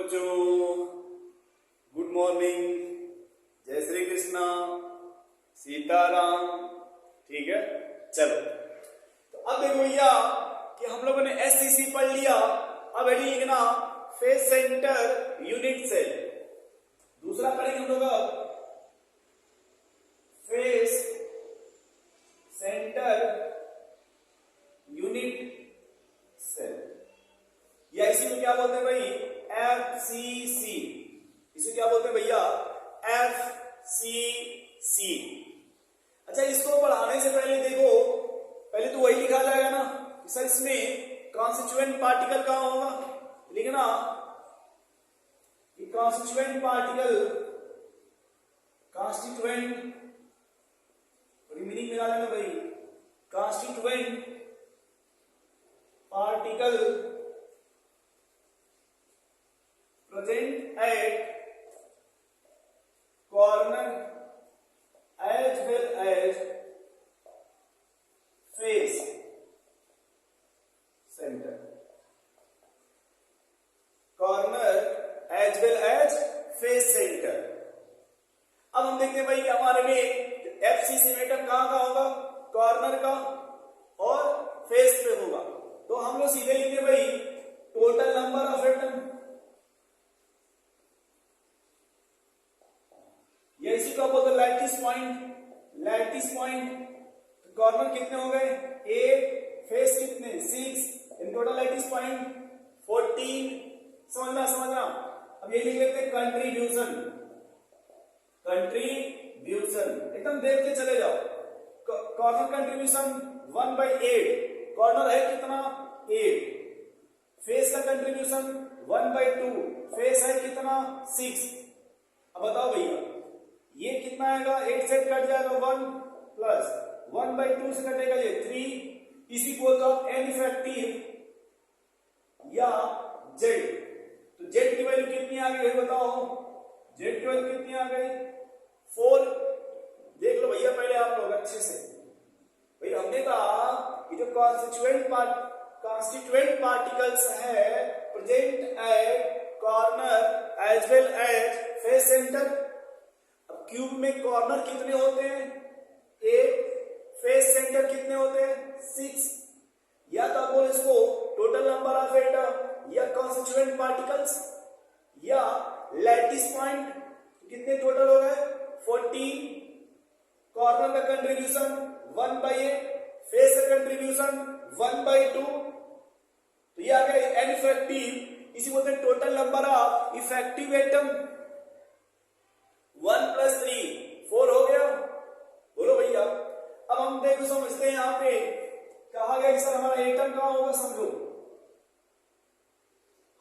बच्चों, good morning, जय श्री कृष्णा, सीताराम। ठीक है, चलो। तो अब देखो भैया कि हम लोगों ने एससीसी पढ़ लिया। अब हेडिंग लिखना फेस सेंटर यूनिट सेल। दूसरा पढ़ेंगे हम लोग अब फेस सेंटर यूनिट सेल, या इसी को क्या बोलते हैं भाई, एफसीसी। इसे क्या बोलते हैं भैया, एफसीसी। अच्छा, इसको पढ़ाने से पहले देखो, पहले तो वही लिखा जाएगा ना कि सर इसमें कॉन्स्टिट्यूएंट पार्टिकल कहां होगा। लिखना कि कॉन्स्टिट्यूएंट पार्टिकल, कॉन्स्टिट्यूएंट मीनिंग मिला लेना भाई, constituent particle present at corner as well as face center, corner as well as face center। अब हम देखते हैं भाई कि हमारे में एफसीसी में एटम कहां का होगा, कॉर्नर का और फेस पे होगा। तो हम लोग सीधे लिखते भाई टोटल नंबर ऑफ एटम, या इसी को बोलते lattice point. Lattice point corner कितने हो गए 8, फेस कितने 6, इन टोटल लैटिस पॉइंट 14। समझना। अब ये लिख लेते हैं कंट्रीब्यूशन। कंट्रीब्यूशन एकदम देख के चले जाओ। कॉर्नर कंट्रीब्यूशन 1/8, कॉर्नर है कितना 8। फेस का कंट्रीब्यूशन 1/2, फेस है कितना 6। अब बताओ भैया ये कितना आएगा, 8 से कट जाएगा 1 प्लस 1/2 से कटेगा ये 3। इसी को तो आप एन इफेक्टिव या जेड। तो जेड की वैल्यू कितनी आ गई बताओ, जेड की वैल्यू कितनी आ गई 4। देख लो भैया पहले आप लोग अच्छे से। भाई हमने कहा कि जो कॉन्स्टिट्यूएंट पार्टिकल्स है present at corner as well as face centre. Cube में कॉर्नर कितने होते हैं 8, फेस सेंटर कितने होते हैं 6। या तो आप बोल इसको टोटल नंबर ऑफ एटम, या कॉन्स्टिट्यूएंट पार्टिकल्स, या लैटिस पॉइंट। कितने टोटल हो गए 14। कॉर्नर का कंट्रीब्यूशन 1/8, फेस का कंट्रीब्यूशन 1/2। तो ये आ गया एन इफेक्टिव। इसी बोलते हैं total number of effective atom 1 + 3 4 हो गया। बोलो भैया। अब हम देखो समझते हैं, यहां पे कहा गया कि सर हमारा एटम कहां होगा। समझो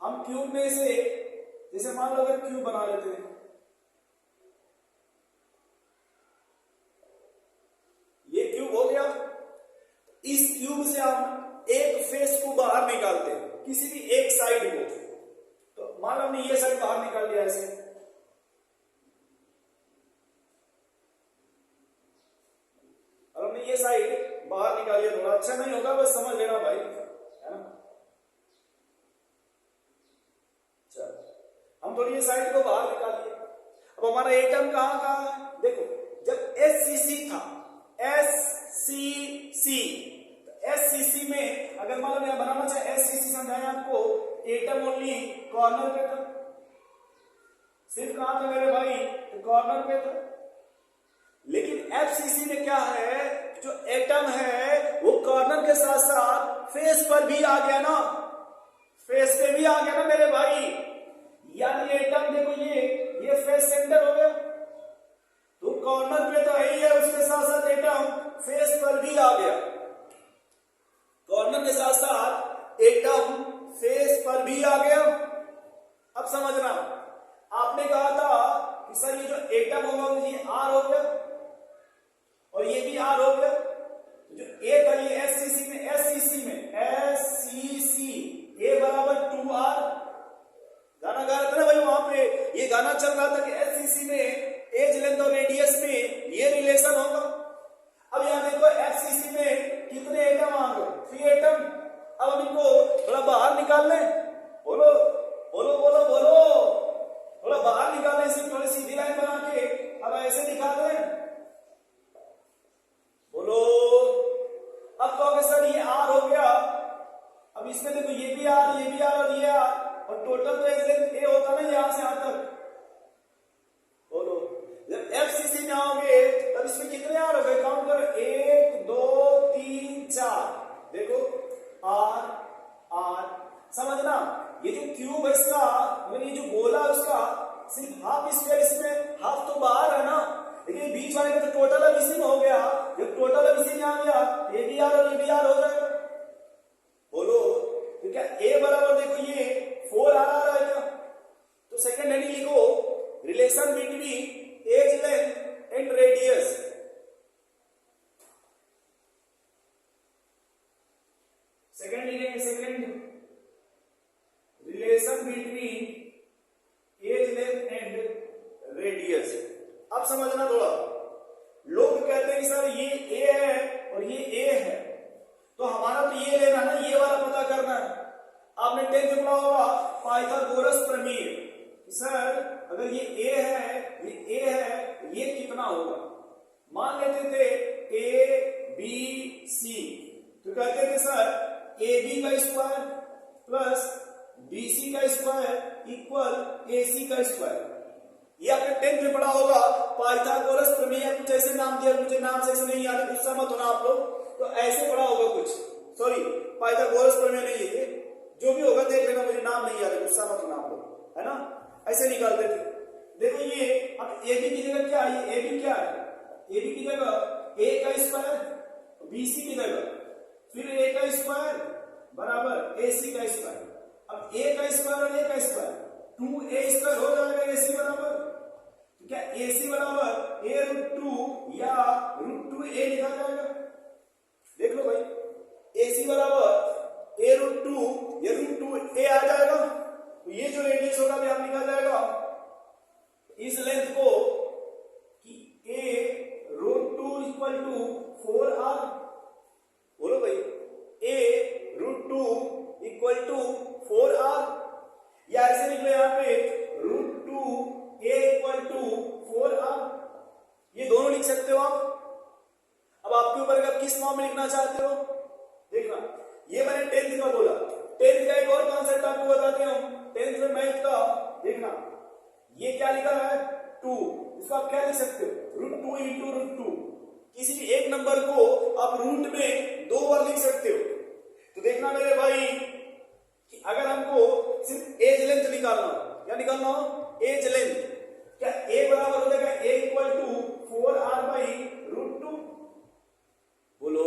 हम क्यूब में से, जैसे मान लो अगर क्यूब बना लेते हैं, ये क्यूब हो गया। इस क्यूब से हम एक फेस को बाहर निकालते हैं, किसी भी एक साइड को। तो मान लो हमने ये साइड बाहर निकाल लिया ऐसे, ये साइड बाहर निकालिए। थोड़ा अच्छा नहीं होगा, बस समझ लेना भाई, है ना। चलो हम थोड़ी ये साइड को बाहर निकालिए। अब हमारा एटम कहां का है, देखो जब एससीसी था, एससीसी, तो एससीसी में अगर मान लो बनाना चाहे एससीसी, समझाएं आपको, एटम ओनली कॉर्नर पे था। सिर्फ कहां था मेरे भाई, तो कॉर्नर पे था। लेकिन एफसीसी में क्या है, जो एटम है वो कॉर्नर के साथ साथ फेस पर भी आ गया ना, फेस पे भी आ गया ना मेरे भाई। यानी एटम देखो ये फेस सेंटर हो गया, तो कॉर्नर पे तो है, उसके साथ साथ एटम फेस पर भी आ गया। कॉर्नर के साथ साथ एटम फेस पर भी आ गया। अब समझना, आपने कहा था कि सर ये जो एटम होगा ये आर हो गया और ये भी आर हो गया। जो ए था ये एससीसी में ए बराबर 2r। गाना गा रहा था ना भाई वहां पे, ये गाना चल रहा था कि एससीसी में एज लेंथ और रेडियस में ये रिलेशन होगा। अब यहां देखो एफसीसी में कितने एटम आ गए 3 एटम। अब हम इनको थोड़ा बाहर निकाल लें। बोलो बोलो बोलो बोलो। टोटल तो एज लेंथ ए होता ना यहां से यहां तक। बोलो जब एफसीसी में आओगे तब इसमें कितने आर हो गए, काउंट करो 1 2 3 4। देखो आर आर, समझना ये जो क्यूब है इसका, मतलब ये जो गोला है उसका सिर्फ हाफ स्क्वायर, इसमें हाफ तो बाहर है ना, लेकिन बीच वाले का तो टोटल अब इसी में हो गया। जब टोटल अब इसी में आ गया, ये भी आर और ये भी आर हो जाएगा। बोलो तो क्या ए बराबर, देखो ये 4 आर आ रहा है क्या, तो सेकंड हेडिंग लिखो relation between edge length and radius. Second लिखेंगे, second relation between edge length and radius. अब समझना थोड़ा, लोग कहते हैं सर ये ए है और ये ए है, तो हमारा तो ये लेना ना, ये वाला पता करना है। आपने 10th में पढ़ा होगा पाइथागोरस प्रमेय, सर अगर ये ए है, ये ए है, ये कितना होगा। मान लेते थे ए बी सी, तो कहते थे सर ए बी का स्क्वायर प्लस बी सी का स्क्वायर इक्वल ए सी का स्क्वायर। ये आपने 10th में पढ़ा होगा पाइथागोरस प्रमेय, कुछ ऐसे नाम दिया, मुझे नाम से नहीं याद है, गुस्सा मत होना आप लोग, तो ऐसे पढ़ा होगा कुछ, सॉरी पाइथागोरस प्रमेय नहीं है ये, जो भी होगा देख लेना, मुझे नाम नहीं याद है, गुस्सा मत होना आप लोग, है ना, ऐसे निकालते थे। देखो ये अब ए बी की जगह क्या है, ए बी क्या है, ए बी की जगह ए का स्क्वायर बी सी की जगह फिर ए का स्क्वायर बराबर ए सी का स्क्वायर। अब ए का स्क्वायर और ए का स्क्वायर 2a स्क्वायर हो जाएगा, ए सी बराबर, तो क्या ए सी बराबर ए रूट 2 या रूट 2a लिखा जाएगा। देख लो भाई, ए सी बराबर ए रूट 2 या रूट 2a आ जाएगा, तो ये जो रेडियस होगा भी आप निकाल जाएगा इस लेंथ को कि a root 2 equal to 4r। बोलो भाई a root 2 equal to 4r, या ऐसे निकले यहाँ पे root 2 a equal to 4r, ये दोनों लिख सकते हो आप। अब आपके ऊपर आप किस फॉर्म में लिखना चाहते हो, देखना ये मैंने 10th का बोला, 10th का एक और कॉन्सेप्ट आपको बताते हूँ, 10th में मैथ का, देखना ये क्या लिखा है 2, इसको आप क्या लिख सकते हो रूट 2 इंटू रूट 2, किसी भी एक नंबर को आप रूट में 2 बार लिख सकते हो। तो देखना मेरे भाई कि अगर हमको सिर्फ एज लेंथ निकालना हो, क्या निकालना हो एज लेंथ, क्या ए बराबर हो जाएगा A equal to 4r by root 2। बोलो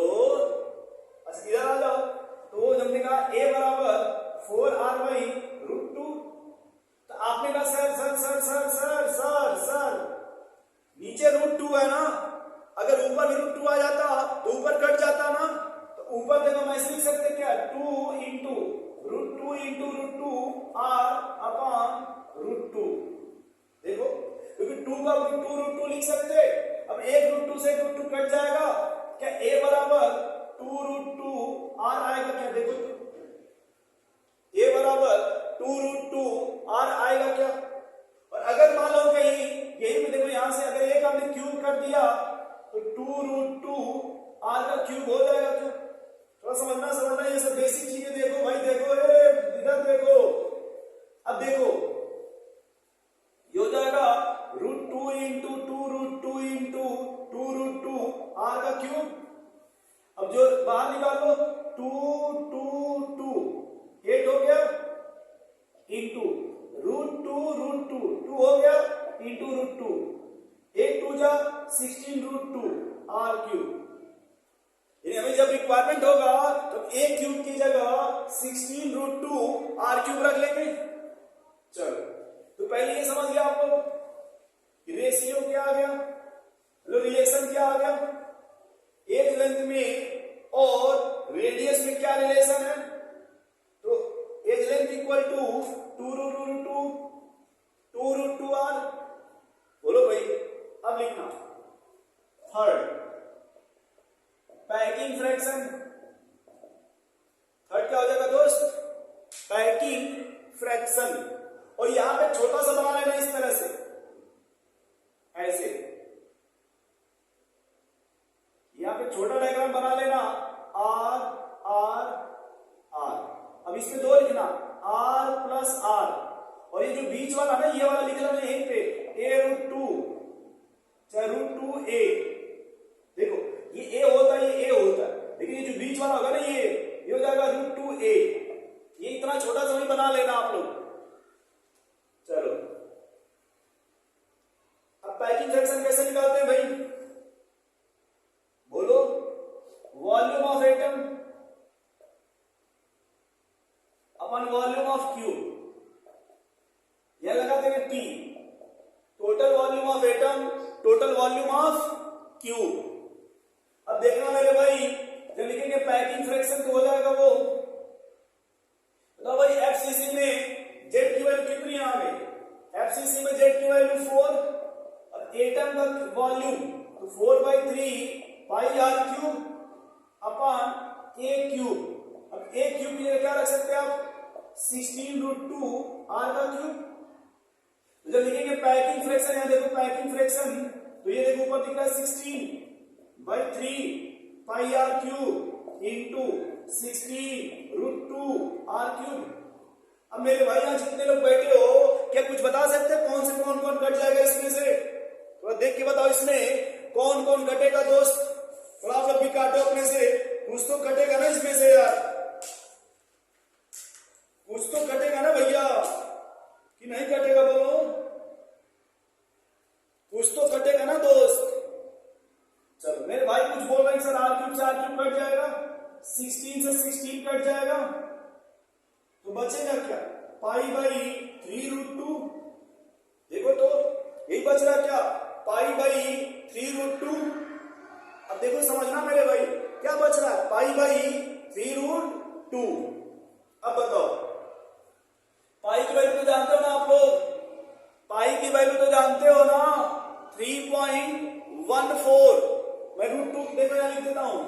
अच्छा इधर आ जाओ, तो जब हमने कहा ए बराबर 4r बाई रूट 2, तो आपने कहा sir sir sir sir sir sir sir नीचे रूट 2 है ना, अगर ऊपर भी रूट 2 आ जाता तो ऊपर कट जाता ना, तो ऊपर देखो मैं ऐसे लिख सकते क्या 2 into root 2 into root 2 r upon root 2। देखो क्योंकि 2 का रूट 2 लिख सकते, अब एक रूट 2 से रूट 2 कट जाएगा, क्या a बराबर 2 रूट 2 r आएगा क्या, देखो a बराबर 2 रूट 2 r आएगा क्या। और अगर मान लो कहीं यही में देखो यहां से अगर एक हमने क्यूब कर दिया तो 2 रूट 2 r का क्यूब हो जाएगा क्या। थोड़ा समझना ये सब बेसिक चीजें देखो भाई, देखो इधर देखो, अब देखो ये हो जाएगा root 2 into 2 root 2 into 2 root 2 r का क्यूब। अब जो बाहर निकालो 2 2 2 8 हो गया इंटू रूट 2 हो गया इंटू रूट 2, 8 2 जा 16 रूट 2 r क्यूब। हमें जब रिक्वायरमेंट होगा तो a क्यूब की जगह 16 रूट 2 r क्यूब रख लेंगे। चलो तो पहले ये समझ गया आप लोग रेशियो क्या आ गया, रिलेशन क्या आ गया, एज लेंथ में और रेडियस में क्या रिलेशन है, तो edge length equal to 2 root 2 r। बोलो भाई अब लिखना थर्ड पैकिंग फ्रैक्शन, थर्ड क्या हो जाएगा दोस्त पैकिंग फ्रैक्शन। और यहां पे छोटा सा बना लेना इस तरह से, ऐसे यहां पे छोटा डायग्राम बना लेना r r r। अब इसमें 2 लिखना r प्लस r, और ये जो बीच वाला ना, ये वाला लिख रहा मैं यहीं पे, a√2, चाहे √2a, देखो ये a होता है, ये a होता है, लेकिन ये जो बीच वाला होगा ना, ये हो जाएगा √2a। ये इतना छोटा सा भी बना लेना आप लोग। चलो अब पैकिंग फ्रैक्शन कैसे निकालते हैं भाई, बोलो। Volume of atom upon volume of cube, यह लगा देंगे T, total volume of atom, total volume of cube. अब देखना मेरे भाई, जब लिखेंगे पैकिंग फ्रैक्शन तो हो जाएगा वो, तो भाई FCC में जेड की वैल्यू कितनी आ गई, FCC में जेड की वैल्यू 4, और एटम का वॉल्यूम तो 4/3 pi R cube upon A cube. अब ए क्यूब की जगह क्या रख सकते हैं आप, 16√2 आर का क्यूब। तो जब लिखेंगे पैकिंग फ्रैक्शन, यहां देखो पैकिंग फ्रैक्शन, तो ये देखो ऊपर दिख रहा है 16/3 pi R cube into 16√2 R cube. अब मेरे भाई यहां जितने लोग बैठे हो, क्या कुछ बता सकते हैं कौन से कौन कट जाएगा इसमें से, थोड़ा देख के बताओ इसमें कौन कौन कटेगा दोस्त, थोड़ा आप लोग भी काटो अपने से, कुछ तो कटेगा ना इसमें से यार, कुछ तो कटेगा ना भैया, कि नहीं कटेगा बोलो, कुछ तो कटेगा ना दोस्त। चलो मेरे भाई कुछ बोल रहे हैं सर आर क्यूब से आर क्यूब कट जाएगा, 16 से 16 कट जाएगा, तो बचेगा क्या, π/3√2, देखो तो यही बच रहा क्या, π/3√2। अब देखो समझना मेरे भाई क्या बच रहा है, π/3√2। अब बताओ पाई की वैल्यू तो जानते हो ना आप लोग, पाई की वैल्यू तो जानते हो ना 3.14, मैं √2 देखो यहां लिख देता हूं,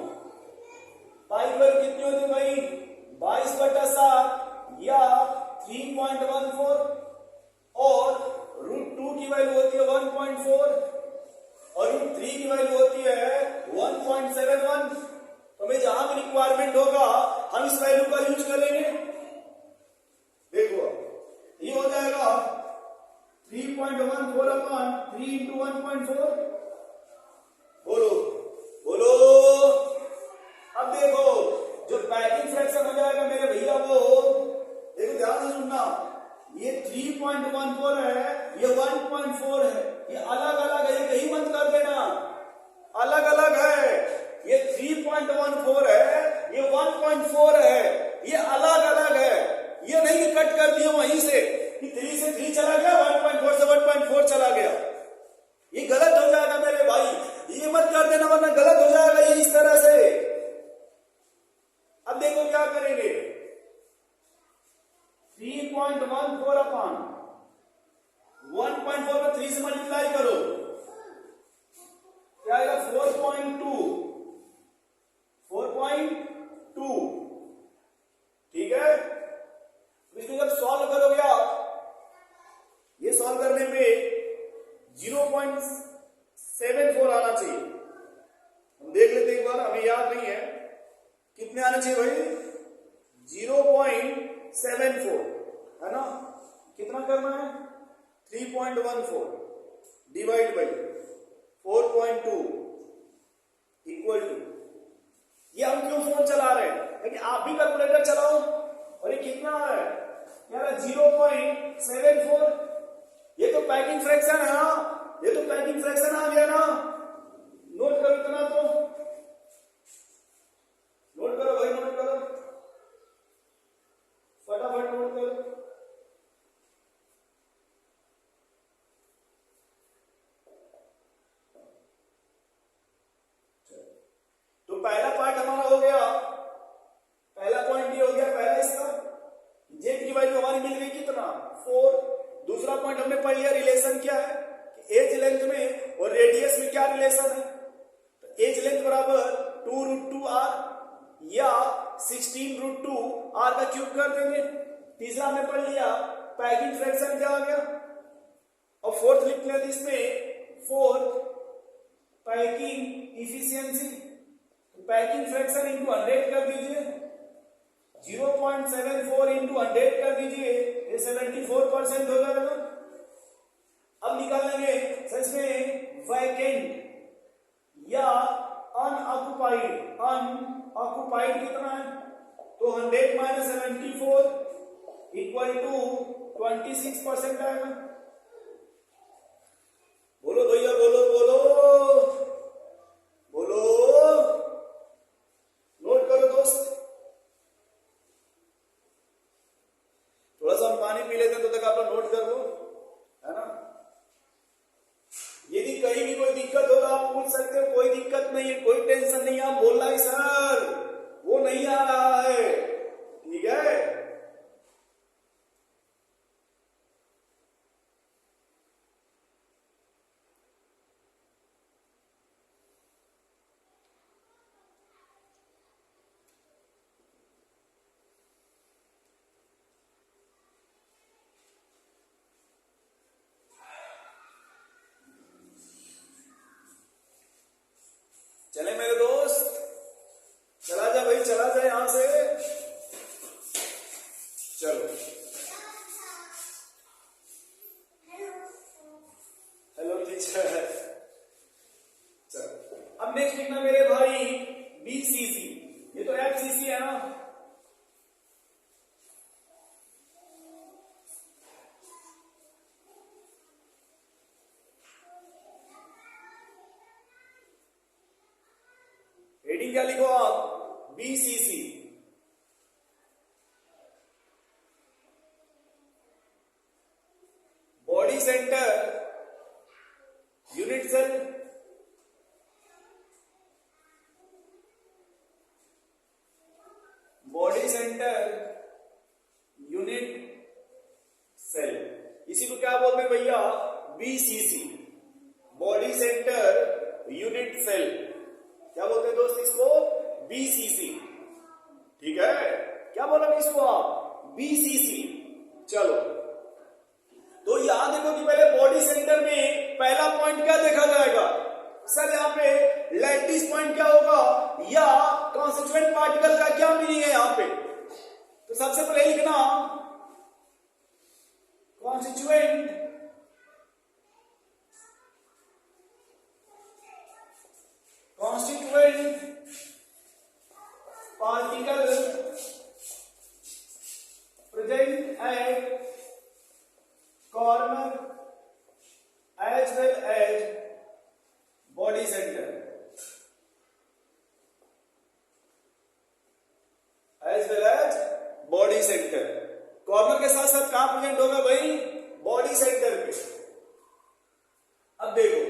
पाई की वैल्यू कितनी होती है भाई 22/7 या 3.14, और √2 की वैल्यू होती है 1.4 और √3 की वैल्यू होती है 1.71। तो मैं जहां भी रिक्वायरमेंट होगा हम इस वैल्यू का यूज करेंगे। देखो ये हो जाएगा 3.14 अपॉन 3 इंटू 1.4, बोलो बोलो। अब देखो जो पैकिंग फ्रैक्शन हो जाएगा मेरे भैया वो, देखो ध्यान से सुनना, ये 3.14 है, ये 1.4 है, ये अलग अलग है, ये कहीं मत कर देना, अलग अलग है, ये 3.14 है, ये 1.4 है, ये अलग अलग है, ये नहीं कि कट कर दिया वहीं से कि 3 से 3 चला गया, 1.4 से 1.4 चला गया, ये गलत हो जाएगा मेरे भाई, ये मत कर देना वरना गलत हो जाएगा ये इस तरह से। अब देखो क्या करेंगे, 3.14 अपॉन 1.4 को 3 से मल्टीप्लाई करो, क्या आएगा 4.2, ठीक है। इसको जब सॉल्व करोगे आप, ये सॉल्व करने पे 0.74 आना चाहिए, हम देख लेते एक बार, हमें याद नहीं है कितने आने चाहिए भाई, 0.74 है ना, कितना करना है 3.14 डिवाइड बाई 4.2 इक्वल टू, ये हम क्यों फोन चला रहे हैं, लेकिन आप भी कैलकुलेटर चलाओ, और ये कितना है यार 0.74, ये तो पैकिंग फ्रैक्शन है ना, ये तो पैकिंग फ्रैक्शन आ गया ना, नोट करो इतना, तो नोट करो भाई, नोट करो फटाफट नोट करो। तो पहला पार्ट हमारा हो गया, पहला पॉइंट ये हो गया पहला इसका, जेड की वैल्यू हमारी मिल गई कितना 4। दूसरा पॉइंट हमने पढ़ लिया रिलेशन क्या है, एज लेंथ में और रेडियस में क्या रिलेशन है, तो एज लेंथ बराबर 2√2r या 16√2r का क्यूब कर देंगे। तीसरा हमने पढ़ लिया पैकिंग फ्रैक्शन क्या आ गया, और फोर्थ लिख लेते इसमें, fourth packing efficiency, packing fraction into 100 कर दीजिए, 0.74 इंटू 100 कर दीजिए, ये 74% 50% हो जाएगा। अब निकालेंगे सर इसमें वैकेंट या अनऑक्युपाइड। अनऑक्युपाइड कितना है, तो 100 माइनस 74 इक्वल टू 26% आएगा। बोलो भैया, बोलो बोलो बोलो, नोट करो दोस्त। थोड़ा सा हम पानी पी लेते हैं तो तक आप लोग नोट कर लो, है ना। यदि कहीं भी कोई दिक्कत हो तो आप पूछ सकते हो, कोई दिक्कत नहीं है, कोई टेंशन नहीं है। आप बोल रहा है सर वो नहीं आ रहा है, ठीक है। चले मेरे दोस्त, चला जा भाई, चला जा यहां से, चलो। हेलो टीचर, चलो। अब नेक्स्ट लिखना मेरे भाई बीसीसी, ये तो एफसीसी है ना। हेडिंग क्या लिखो आप, BCC. Body centre unit cell, body centre unit cell, इसी को क्या बोलते हैं भैया, BCC, body centre unit cell. क्या बोलते हैं दोस्त इसको, बीसीसी, ठीक है। क्या बोला इसको आप, बीसीसी। चलो तो यहां देखो कि पहले बॉडी सेंटर में पहला पॉइंट क्या देखा जाएगा सर, यहां पे लैटिस पॉइंट क्या होगा, या कॉन्स्टिट्यूएंट पार्टिकल का क्या मीनिंग है यहां पे। तो सबसे पहले लिखना constituent particle present at corner as well as body centre, as well as body centre. Corner के साथ साथ कहां प्रेजेंट होगा भाई, बॉडी सेंटर पे। अब देखो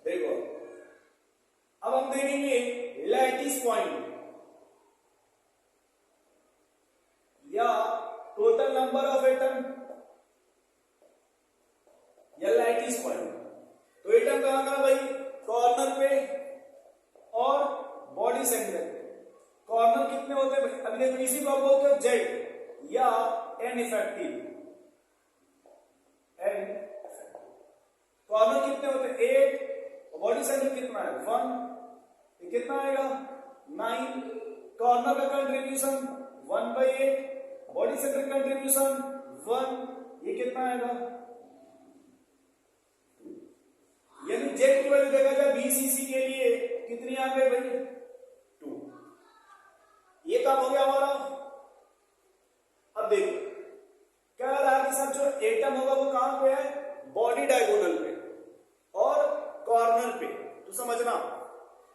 देखो, अब हम देखेंगे लैटिस पॉइंट या टोटल नंबर ऑफ एटम या लैटिस पॉइंट। तो एटम कहां कहां भाई, कॉर्नर पे और बॉडी सेंटर पे। कॉर्नर कितने होते हैं भाई, अभी देखो इसी को आप बोलते हो जेड या एन इफेक्टिव। एन कॉर्नर कितने होते हैं, 8, बॉडी सेंटर कितना है, 1, ये कितना आएगा 9। कॉर्नर का कंट्रीब्यूशन 1/8, बॉडी सेंटर कंट्रीब्यूशन 1, ये कितना आएगा, यानी जेड की वैल्यू देखा जाए बीसीसी के लिए कितनी आ गई भाई, 2। ये काम हो गया हमारा। अब देखो क्या रहा है कि सर जो एटम होगा वो कहां पे है, बॉडी डायगोनल पे और कॉर्नर पे। तो समझना,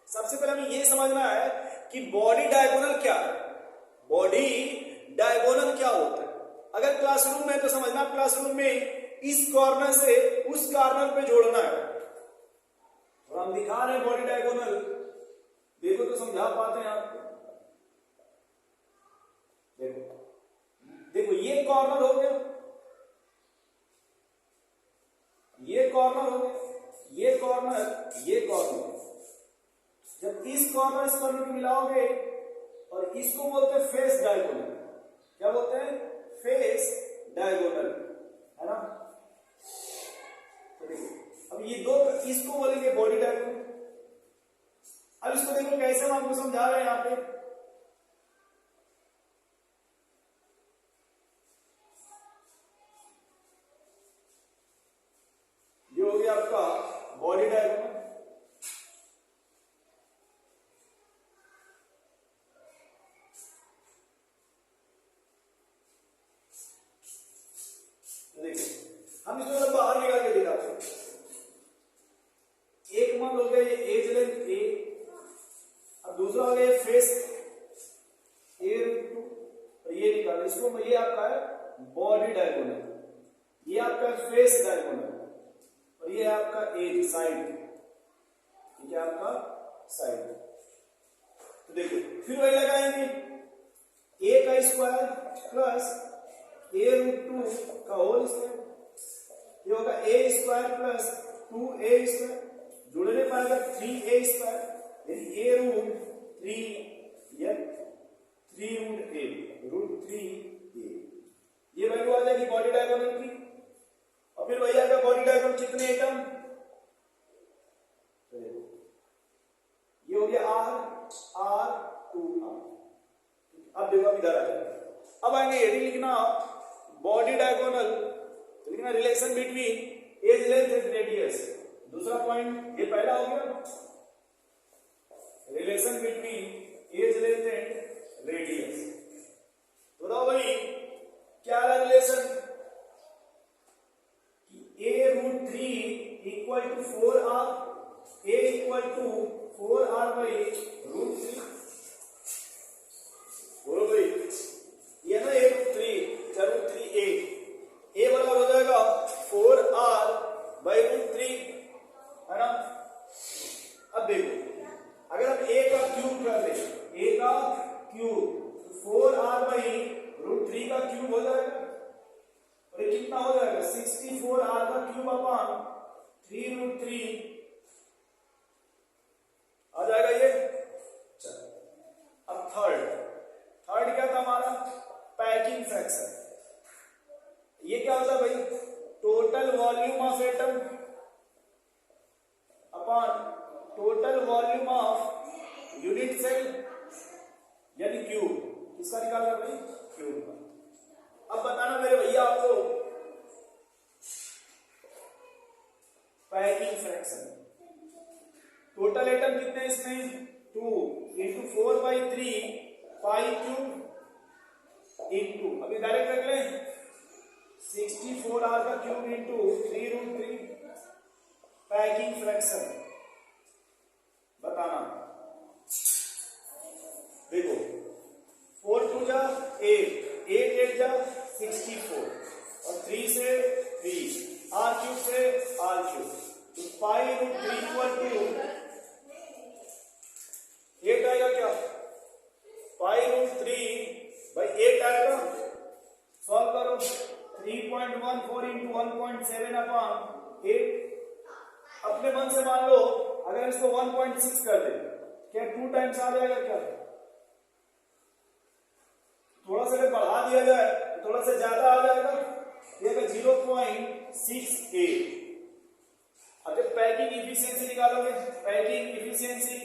सबसे पहले हमें ये समझना है कि बॉडी डायगोनल क्या है, बॉडी डायगोनल क्या होता है। अगर क्लासरूम में तो समझना, क्लासरूम में इस कॉर्नर से उस कॉर्नर पे जोड़ना है। और हम दिखा रहे हैं बॉडी डायगोनल, देखो तो समझा पाते हैं आपको। देखो देखो, ये कॉर्नर हो गया, ये कॉर्नर हो गया, ये कॉर्नर, ये कॉर्नर। जब इस कॉर्नर इस कॉर्नर को मिलाओगे और इसको बोलते हैं फेस डायगोनल। क्या बोलते हैं, फेस डायगोनल, है ना। तो देखो अब ये दो, इसको बोलेंगे बॉडी डायगोनल। अब इसको देखो कैसे हम आपको समझा रहे हैं यहां पे। हम इसको बाहर निकाल के दिखाते हैं। एक मान हो गया ये एज लेंथ ए, अब दूसरा हो गया फेस A√2, और ये निकाल, इसको ये आपका है बॉडी डायगोनल, ये आपका फेस डायगोनल, और ये आपका एज साइड, ठीक है आपका साइड। तो देखिए फिर वही लगाएंगे, a का स्क्वायर प्लस A√2 का होल स्क्वायर, ये होगा a square plus 2a square, जुड़ने पाएगा 3a स्क्वायर, यानी A√3 या 3√3a, ये वैल्यू आ जाएगी बॉडी डायगोनल की। और फिर वही आएगा बॉडी डायगोनल कितने एटम, ये हो गया R2R। अब देखो अब इधर आ जाएगा, अब आएंगे यदि लिखना बॉडी डायगोनल, लिखना relation between edge length and radius. दूसरा पॉइंट ये पहला हो गया, relation between edge length and radius. तो बताओ भाई क्या है relation, A√3 equal to 4R, A equal to 4R by √3। बोलो भाई ये ना A√3 √3a, A बराबर हो जाएगा 4R बाई √3, है ना। अब देखो अगर हम A का क्यूब कर ले, A का क्यूब 4R बाई √3 का क्यूब हो जाएगा, और ये कितना हो जाएगा 64R का क्यूब अपॉन 3√3 आ जाएगा ये। अब थर्ड क्या था हमारा, पैकिंग फ्रैक्शन। ये क्या होता है भाई, total volume of atom upon total volume of unit cell, यानी क्यूब। किसका निकालना भाई, क्यूब का। अब बताना मेरे भैया आपको पैकिंग फ्रैक्शन, टोटल एटम कितने इसमें 2 इंटू 4/3 पाई क्यूब इंटू, अभी डायरेक्ट रख लें 64R का क्यूब इंटू 3√3 पैकिंग फ्रैक्शन बताना। देखो 4 2 जा 8, 8 8 जा 64, और 3 से 20, R क्यूब से R क्यूब, तो पाई√3 इक्वल टू 8 आएगा क्या, पाई√3/8 आएगा। सॉल्व करो, 3.14 इंटू 1.7 अपॉन 8। अपने मन से मान लो अगर इसको 1.6 कर दे, क्या 2 टाइम्स आ जाएगा क्या, थोड़ा सा बढ़ा दिया जाए तो थोड़ा सा ज्यादा आ जाएगा, ये 0.68। अगर पैकिंग इफिशियंसी निकालोगे, पैकिंग इफिशियंसी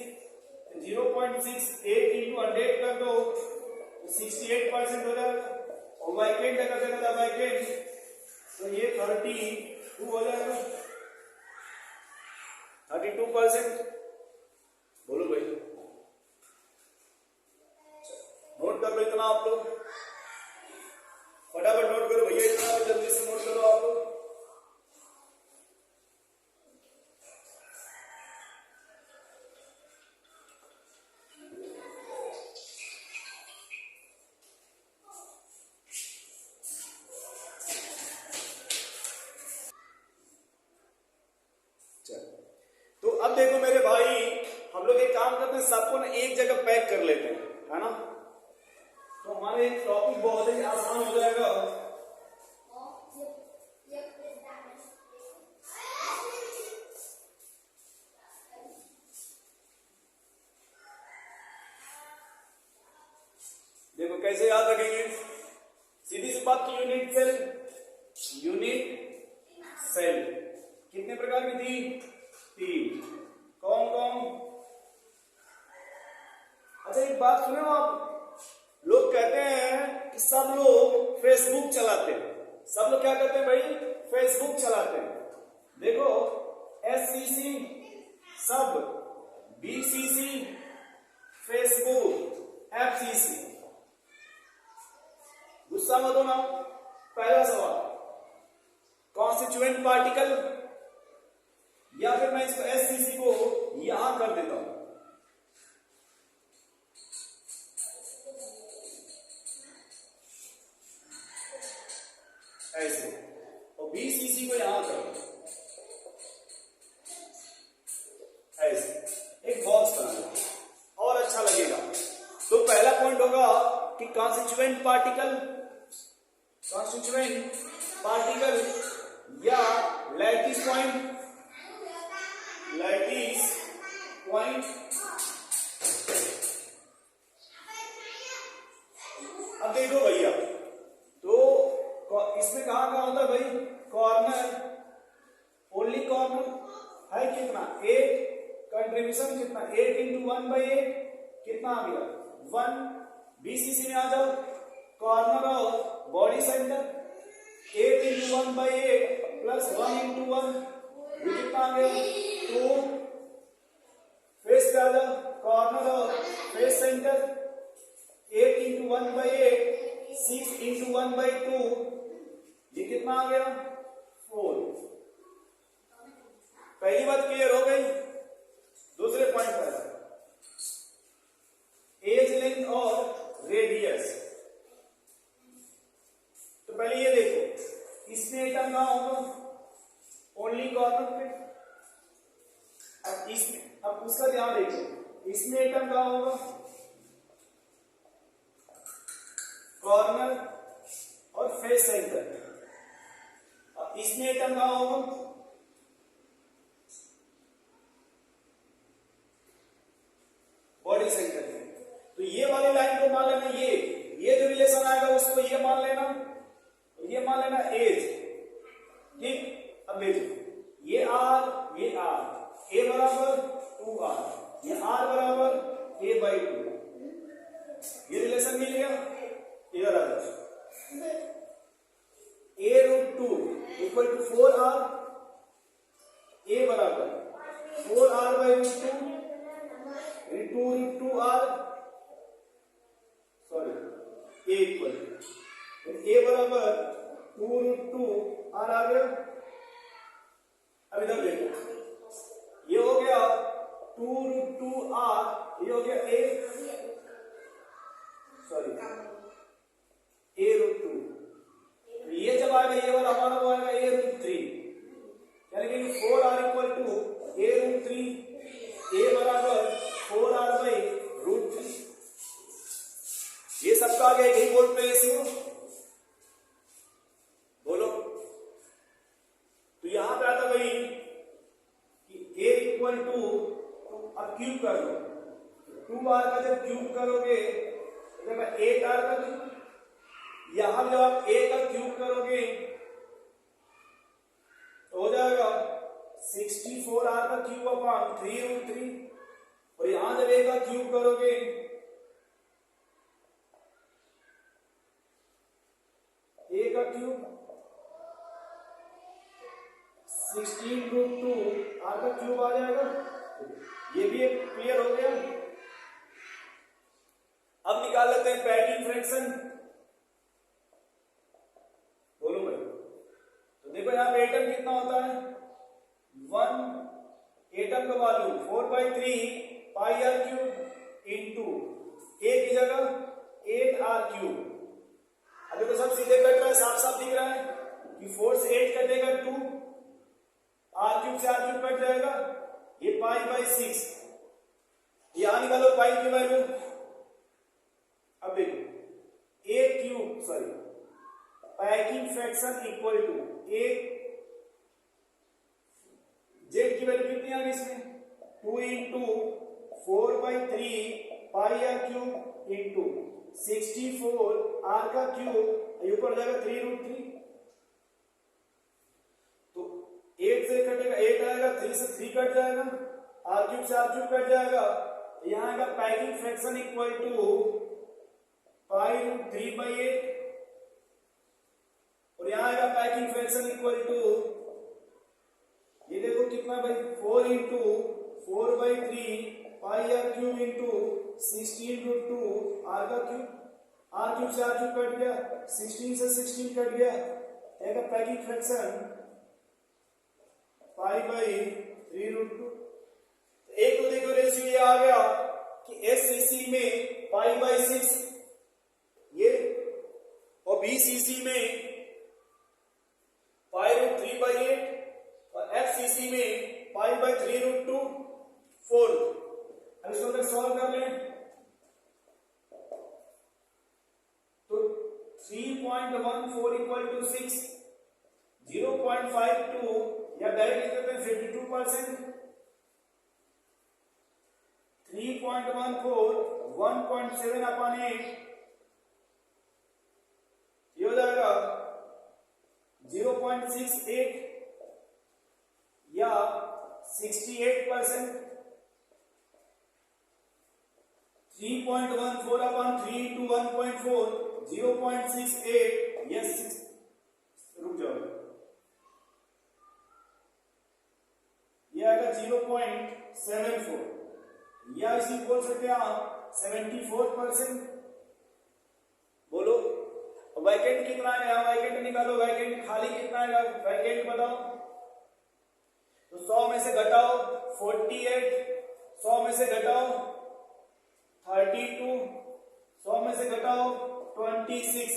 0.68 इंटू 100 कर दो तो 68% हो जाएगा, और वैकेंट अगर देगा वैकेंट तो ये 32 हो जाएगा, 32%। बोलो भाई, नोट कर लो इतना आप लोग, फटाफट नोट करो भैया, इतना जल्दी से नोट करो आप लोग। तो अब देखो मेरे भाई, हम लोग एक काम करते हैं, सबको ना एक जगह पैक कर लेते हैं, है ना, तो हमारे टॉपिक बहुत ही आसान हो जाएगा। देखो कैसे याद रखेंगे, सीधी सी बात की, यूनिट सेल कितने प्रकार की थी, 3। कौन कौन, अच्छा एक बात सुनो आप, लोग कहते हैं कि सब लोग फेसबुक चलाते हैं, सब लोग क्या करते हैं भाई, फेसबुक चलाते हैं। देखो SCC सब, BCC फेसबुक, FCC। गुस्सा मत होना, पहला सवाल कॉन्स्टिट्यूएंट पार्टिकल, या फिर मैं इसको एससीसी को यहां कर देता हूं, ऐसे, और बीसीसी को यहां कर दो, ऐसे एक बॉक्स बनाना और अच्छा लगेगा। तो पहला पॉइंट होगा कि कॉन्स्टिट्यूएंट पार्टिकल या लैटिस पॉइंट, अब देखो भैया, तो इसमें कहां कहां होता है भाई, कॉर्नर, ओनली कॉर्नर है कितना 8, कंट्रीब्यूशन कितना 8 इंटू 1/8 कितना आ गया 1। बीसीसी में आ जाओ, कॉर्नर और body centre 8 into 1/8 plus 1 into 1 ये कितना आ गया 2। फेस पे आ जाओ, कॉर्नर और फेस सेंटर 8 इंटू 1/8 6 इंटू 1/2 ये कितना आ गया 4। पहली बात क्लियर हो गई। दूसरे पॉइंट पर एज लेंथ और रेडियस। तो पहले ये देखो, इसमें एटम कहां होगा, ओनली कॉर्नर पे। अब इसमें, अब उसका ध्यान देखो, इसमें एटम कहां होगा, कॉर्नर और फेस सेंटर। अब इसमें एटम कहां होगा, बॉडी सेंटर पे। तो ये वाली लाइन को मान लेना, ये जो रिलेशन आएगा उसको ये मान लेना, ये मान लेना एज, ठीक। अब देखो, ये आर, ये आर, ए बराबर 2r, ये आर बराबर a/2, ये रिलेशन मिल गया। इधर आ जाओ, a√2 equal to 4r, a बराबर 4r/√2 2√2r, sorry a equal a बराबर 2√2r आ गया। अब इधर देखो, ये हो गया 2√2r, ये हो गया a, सॉरी a√2। ये जब आएगा, ये वाला हमारा वो आएगा a√3, यानी कि 4r equal to a√3, a बराबर 4r/√3। ये सबका आ गया यही बोल पे रेशियो, बोलो। तो यहां पे आता भाई कि a इक्वल टू, अब क्यूब कर लो, 2r का जब क्यूब करोगे तो 8r का क्यूब, यहां जब आप a का क्यूब करोगे तो हो जाएगा 64r का क्यूब अपॉन 3√3, और यहां जब a का क्यूब करोगे a का क्यूब 16√2r का क्यूब आ जाएगा। ये भी एक क्लियर हो गया। अब निकाल लेते हैं पैकिंग फ्रैक्शन, बोलो भाई। तो देखो यहां पे एटम कितना होता है 1, एटम का वॉल्यूम 4/3 πr³ इंटू a की जगह 8r³। अब देखो सब सीधे कट रहा है, साफ साफ दिख रहा है कि 4 से 8 कटेगा 2, r³ से r³ कट जाएगा, ये π/6। यहां निकालो पाई की वैल्यू। अब देखो a³ sorry packing fraction equal to a, z की वैल्यू कितनी आ गई इसमें 2 इंटू 4/3 πr³ इंटू 64r का क्यूब, ये ऊपर जाएगा 3√3। तो 8 से कटेगा 8 आएगा, 3 से 3 कट जाएगा, r³ से r³ कट जाएगा, यहां आएगा पैकिंग फ्रैक्शन इक्वल टू π√3/8, और यहां आएगा पैकिंग फ्रैक्शन इक्वल टू, ये देखो कितना भाई 4 इंटू 4/3 πr³ इंटू 16√2r का क्यूब, r³ से r³ कट गया, 16 से 16 कट गया, पैकिंग फ्रैक्शन पाई बाई 3√2। एक तो देखो रेशियो ये आ गया कि एससीसी में पाई बाई 6 ये, और बीसीसी में पाई√3/8 और एफसीसी में पाई/3√2 4। अब इसको अगर सॉल्व कर लें तो 3.14 इक्वल टू 6, 0.52 या डायरेक्ट लिख देते हैं 52%। 3.14 1.7/8 ये हो जाएगा 0.68 या 68%। 3.14/3 into 1.4 0.68 या 6, रुक जाओ, ये आएगा 0.74 या इसी बोल सकते हैं आप 74%। बोलो वैकेंट कितना है, यहाँ वैकेंट निकालो, वैकेंट खाली कितना है, वैकेंट बताओ। तो 100 में से घटाओ 48, 100 में से घटाओ 32, 100 में से घटाओ 26।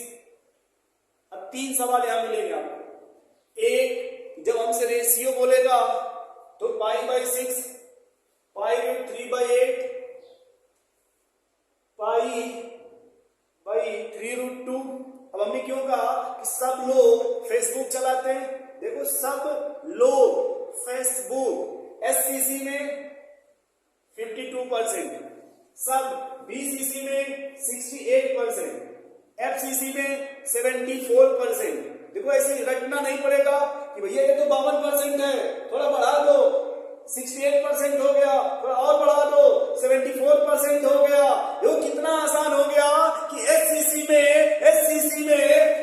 अब 3 सवाल यहां मिलेंगे आपको। एक, जब हमसे रेशियो बोलेगा तो पाई/6, पाई√3/8, पाई/3√2। अब हमने क्यों कहा कि सब लोग फेसबुक चलाते हैं, देखो सब लोग फेसबुक। एससीसी में 52%, सब बीसीसी में 68%, एफसीसी में 74%। देखो ऐसे रटना नहीं पड़ेगा कि भैया ये तो 52% है, थोड़ा बढ़ा दो, 68% हो गया, थोड़ा और बढ़ा दो 74% हो गया। देखो कितना आसान हो गया कि एससीसी में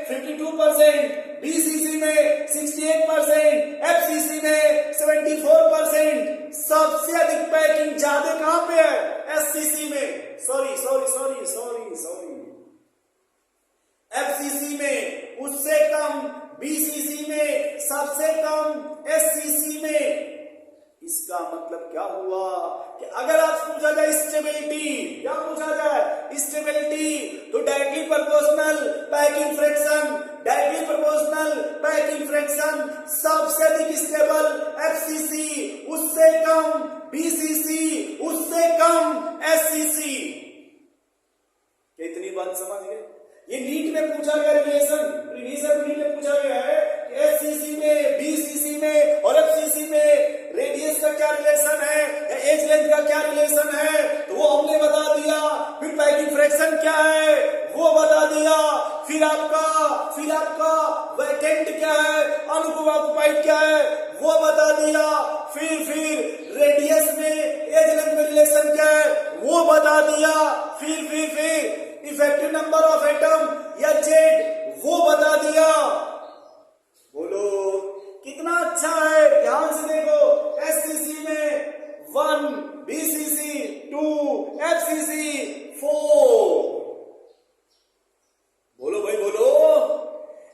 52%, बीसीसी में 68%, एफसीसी में 74%। सबसे अधिक पैकिंग ज्यादा कहां पे है? एससीसी में, सॉरी एफसीसी में, उससे कम बीसीसी में, सबसे कम एससीसी में। इसका मतलब क्या हुआ कि अगर आप पूछा जाए स्टेबिलिटी, क्या पूछा जाए स्टेबिलिटी, तो directly proportional packing fraction, directly proportional packing fraction. सबसे अधिक स्टेबल एफसीसी, उससे कम बीसीसी, उससे कम एससीसी। इतनी बात समझ गए? ये नीट में पूछा गया रिलेशन, नीट में पूछा गया है एससीसी में, बीसीसी में और एफसीसी में रेडियस का क्या रिलेशन है, एज लेंथ का क्या रिलेशन है, तो वो हमने बता दिया। फिर पैकिंग फ्रैक्शन क्या है वो बता दिया। फिर आपका वैकेंट क्या है, अनऑक्युपाइड क्या है वो बता दिया। फिर रेडियस में एज लेंथ में रिलेशन क्या है वो बता दिया। फिर इफेक्टिव नंबर ऑफ एटम या जेड वो बता दिया। बोलो कितना अच्छा है, ध्यान से देखो। एससीसी में 1, बीसीसी 2, एफसीसी 4। बोलो भाई बोलो,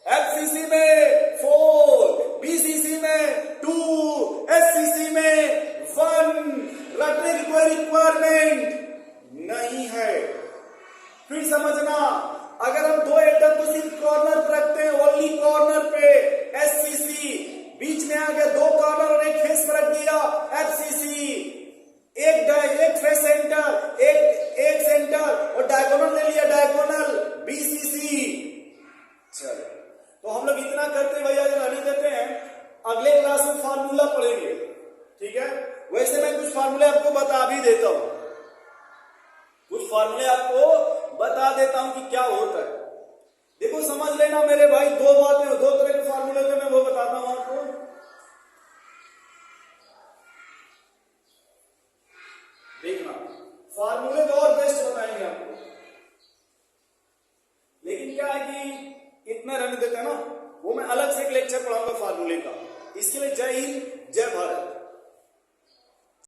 एफसीसी में 4, बीसीसी में 2, एससीसी में 1। रटने की कोई रिक्वायरमेंट नहीं है। फिर समझना, अगर हम 2 एटम को सिर्फ कॉर्नर पर रखते हैं, ओनली कॉर्नर पे एससीसी, बीच में आ गया 2 कॉर्नर और एक फेस पर रख दिया एफसीसी, एक फेस सेंटर, एक सेंटर और डायगोनल ले लिया डायगोनल बीसीसी। चलो तो हम लोग इतना करते हैं भैया, रहने देते हैं, अगले क्लास में फार्मूला पढ़ेंगे, ठीक है। वैसे मैं कुछ फार्मूले आपको बता भी देता हूं, कुछ फार्मूले आपको बता देता हूं कि क्या होता है। देखो समझ लेना मेरे भाई, 2 बातें, 2 तरह के फार्मूले थे, मैं वो बताता हूं आपको। देखना, फार्मूले तो और बेस्ट बताएंगे आपको, लेकिन क्या है कि इतना रहने देते हैं ना, वो मैं अलग से एक लेक्चर पढ़ाऊंगा फार्मूले का। इसके लिए जय हिंद, जय भारत।